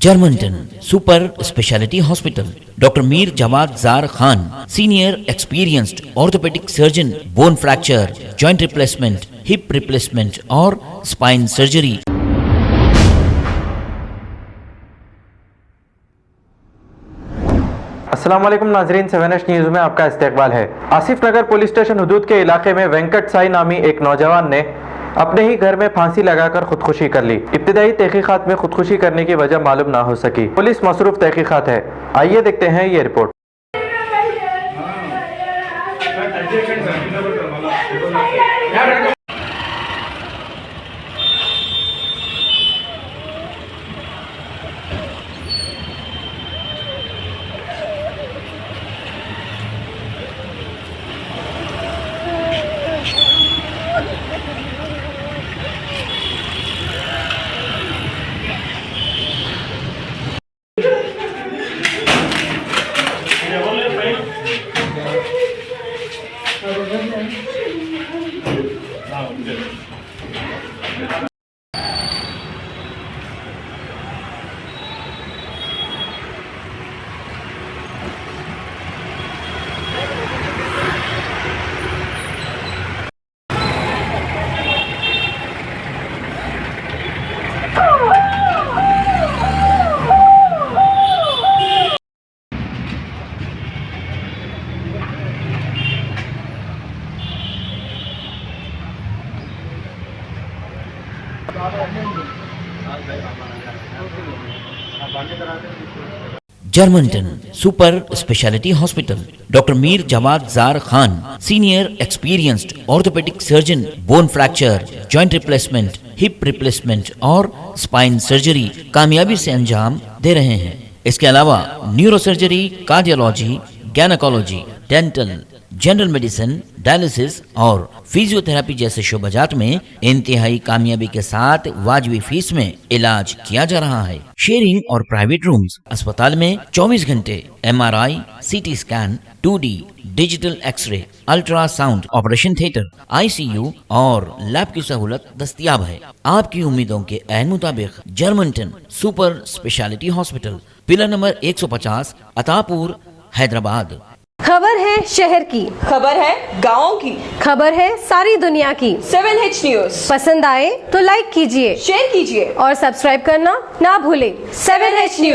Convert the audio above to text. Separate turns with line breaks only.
Germanton super speciality hospital, doctor Mir Jawad Jar Khan, senior experienced orthopaedic surgeon, bone fracture, joint replacement, hip replacement और spine surgery.
अस्सलामुअलैकुम नाजरीन, 7H news में आपका इस्तकबाल है। आसिफ नगर पुलिस स्टेशन हुदूद के इलाके में वेंकट साई नामी एक नौजवान ने अपने ही घर में फांसी लगाकर खुदकुशी कर ली। इब्तिदाई तहकीकात में खुदकुशी करने की वजह मालूम ना हो सकी। पुलिस मसरूफ तहकीकात है। आइए देखते हैं ये रिपोर्ट।
Germanten super speciality hospital, doctor Mir Jawad Jar Khan, senior experienced orthopaedic surgeon, bone fracture, joint replacement, hip replacement और स्पाइन सर्जरी कामयाबी से अंजाम दे रहे हैं। इसके अलावा neuro surgery, cardiology, gynaecology, dental, general medicine, dialysis और फिजियोथेरेपी जैसे शोबाजात में इंतहाई कामयाबी के साथ वाजिबी फीस में इलाज किया जा रहा है। शेयरिंग और प्राइवेट रूम्स, अस्पताल में 24 घंटे MRI, CT scan, 2D digital x-ray, ultrasound, operation theatre, ICU और लैब की सहूलत दस्तयाब है। आपकी उम्मीदों के ऐन मुताबिक Germanten super speciality hospital, pillar number 150, Attapur, Hyderabad.
खबर है शहर की,
खबर है गाँव की,
खबर है सारी दुनिया की।
7H न्यूज़
पसंद आए तो लाइक कीजिए,
शेयर कीजिए
और सब्सक्राइब करना ना भूलें।
7H news.